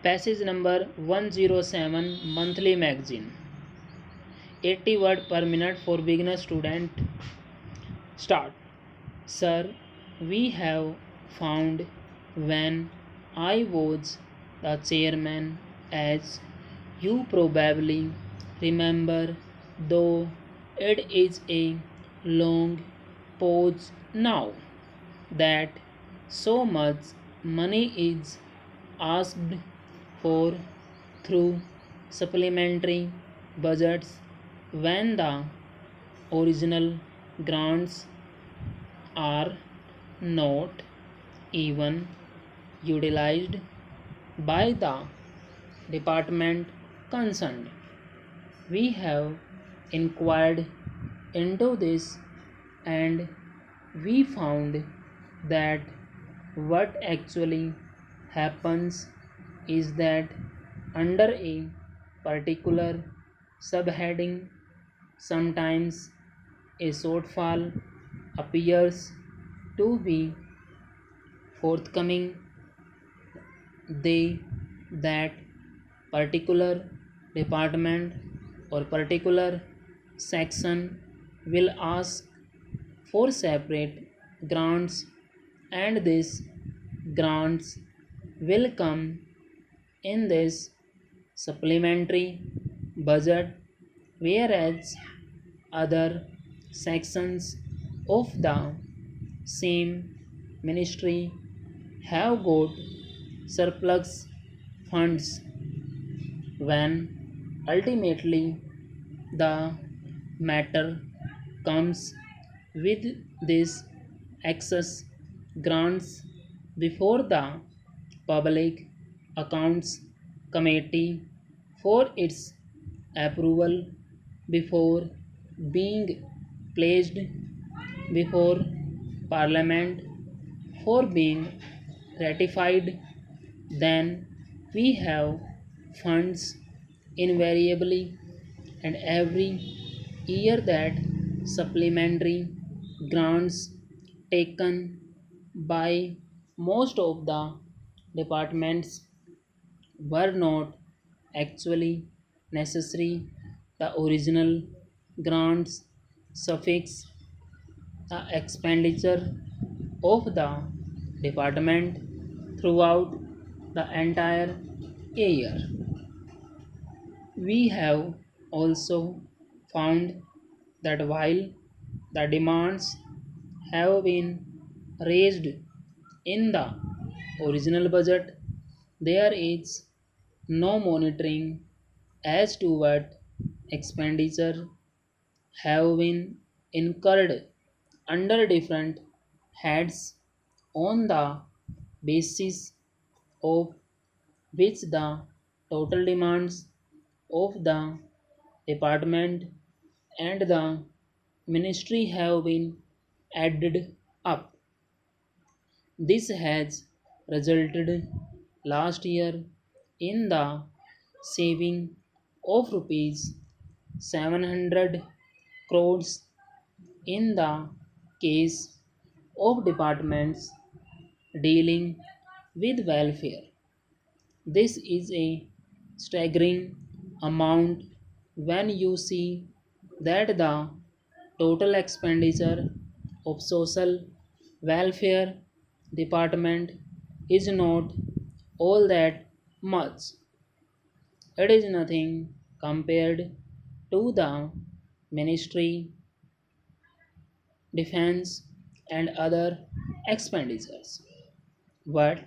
Passage number 107 Monthly Magazine. 80 word per minute for beginner student. Start. Sir, we have found when I was the chairman, as you probably remember, though it is a long pause now, that so much money is asked for through supplementary budgets when the original grants are not even utilized by the department concerned. We have inquired into this and we found that what actually happens is that under a particular subheading, sometimes a shortfall appears to be forthcoming. They that particular department or particular section will ask for separate grants, and these grants will come in this supplementary budget, whereas other sections of the same ministry have got surplus funds. When ultimately the matter comes with this excess grants before the Public Accounts Committee for its approval before being placed before Parliament for being ratified, then we have funds invariably and every year that supplementary grants taken by most of the departments were not actually necessary. The original grants suffix the expenditure of the department throughout the entire year. We have also found that while the demands have been raised in the original budget, there is no monitoring as to what expenditure have been incurred under different heads on the basis of which the total demands of the department and the ministry have been added up. This has resulted last year in the saving of rupees 700 crores in the case of departments dealing with welfare. This is a staggering amount when you see that the total expenditure of social welfare department is not all that much. It is nothing compared to the ministry, defense, and other expenditures. What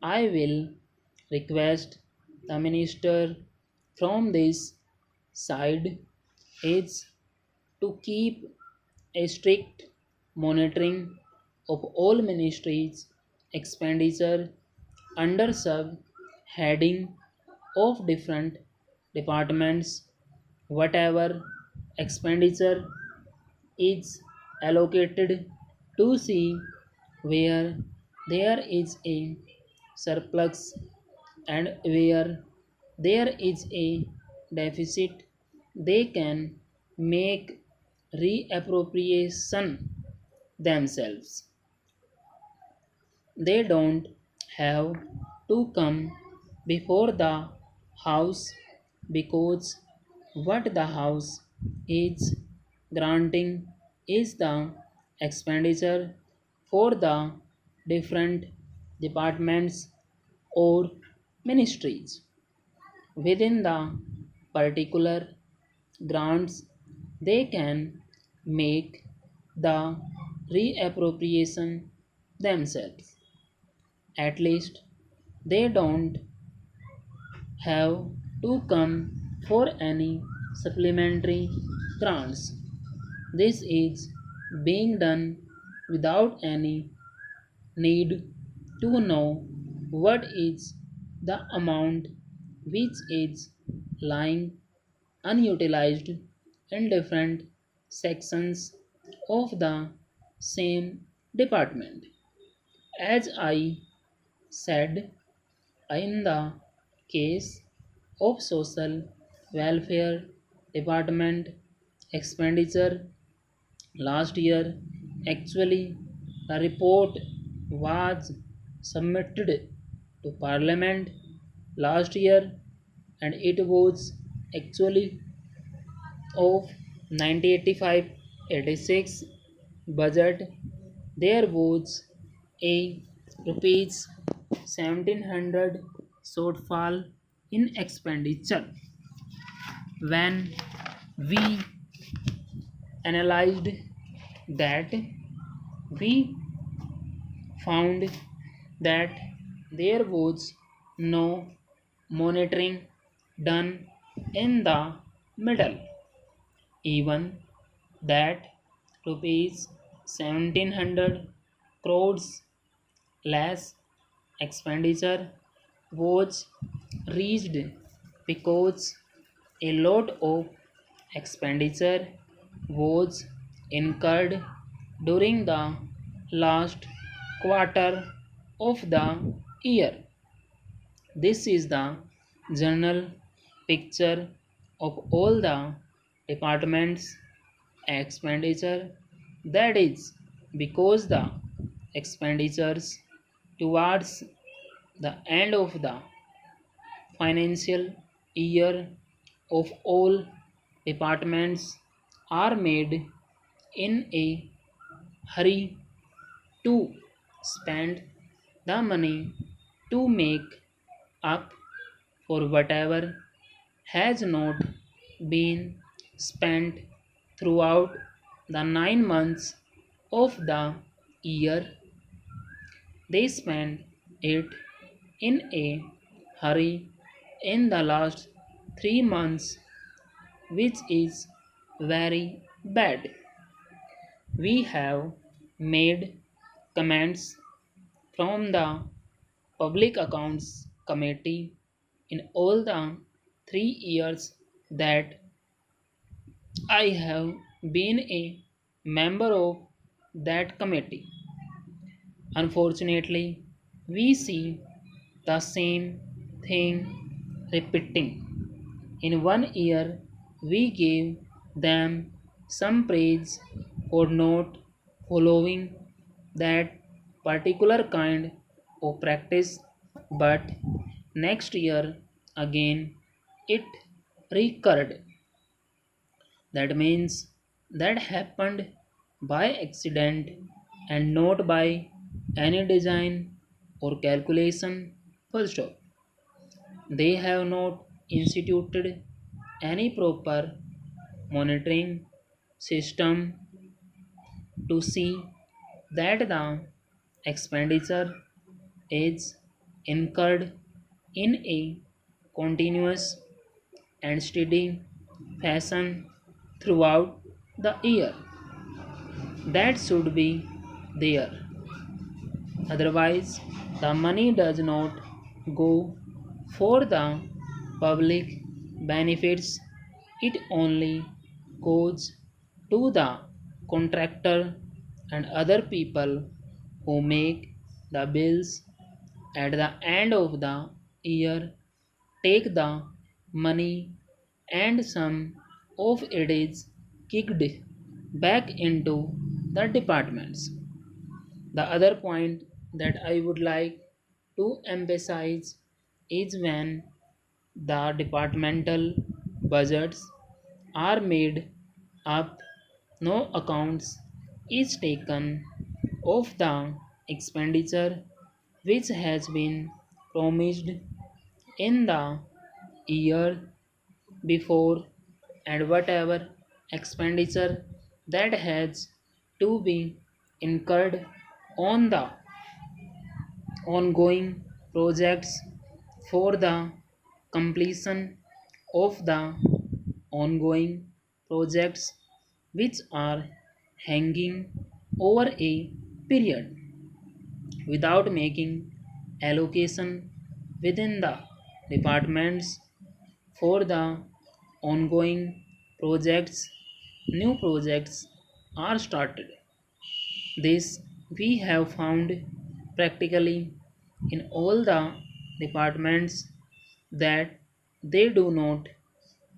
I will request the minister from this side is to keep a strict monitoring of all ministries' expenditure under sub heading of different departments. Whatever expenditure is allocated, to see where there is a surplus and where there is a deficit, they can make reappropriation themselves. They don't have to come before the house because what the house is granting is the expenditure for the different departments or ministries within the particular grants. They can make the reappropriation themselves. At least they don't have to come for any supplementary grants. This is being done without any need to know what is the amount which is lying unutilized in different sections of the same department. As I said, in the case of social welfare department expenditure last year, actually the report was submitted to Parliament last year and it was actually of 1985-86 budget. There was a rupees 1700 shortfall in expenditure. When we analyzed that, we found that there was no monitoring done in the middle. Even that rupees 1700 crores less expenditure was reached because a lot of expenditure was incurred during the last quarter of the year. This is the general picture of all the departments' expenditure. That is because the expenditures towards the end of the financial year of all departments are made in a hurry to spend the money to make up for whatever has not been spent throughout the 9 months of the year. They spend it in a hurry in the last 3 months, which is very bad. We have made comments from the Public Accounts Committee in all the 3 years that I have been a member of that committee. Unfortunately, we see the same thing repeating. In one year, we gave them some praise for not following that particular kind of practice, but next year again it recurred. That means that happened by accident and not by any design or calculation. Full stop. They have not instituted any proper monitoring system to see that the expenditure is incurred in a continuous and steady fashion throughout the year. That should be there. Otherwise, the money does not go for the public benefits, it only goes to the contractor and other people who make the bills at the end of the year, take the money, and some of it is kicked back into the departments. The other point that I would like to emphasize is when the departmental budgets are made up, no accounts is taken of the expenditure which has been promised in the year before, and whatever expenditure that has to be incurred on the ongoing projects for the completion of the ongoing projects which are hanging over a period without making allocation within the departments for the ongoing projects. New projects are started. This we have found practically in all the departments that they do not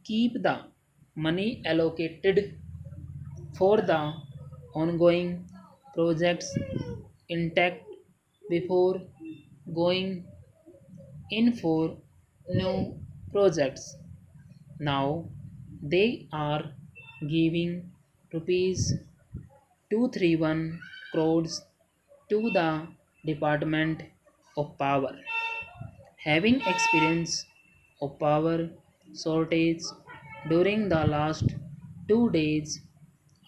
keep the money allocated for the ongoing projects intact before going in for new projects. Now they are giving rupees 231 crores to the Department of Power. Having experience of power shortage during the last 2 days,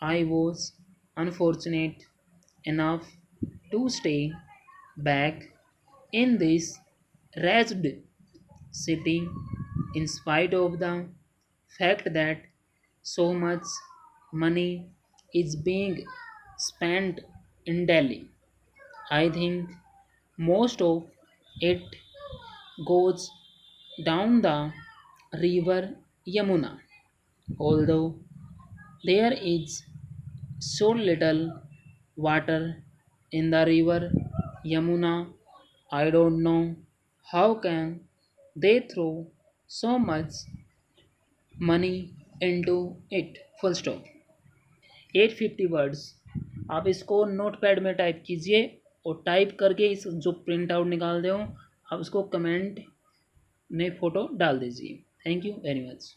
I was unfortunate enough to stay back in this wretched city in spite of the fact that so much money is being spent in Delhi. I think most of it goes down the river Yamuna, although there is so little water in the river Yamuna. I don't know how can they throw so much money into it. Full stop. 850 words आप इसको note pad में type कीजिए और type करके इस जो print out निकाल दे हो आप उसको कमेंट में फ़ोटो डाल दीजिए। Thank you very much.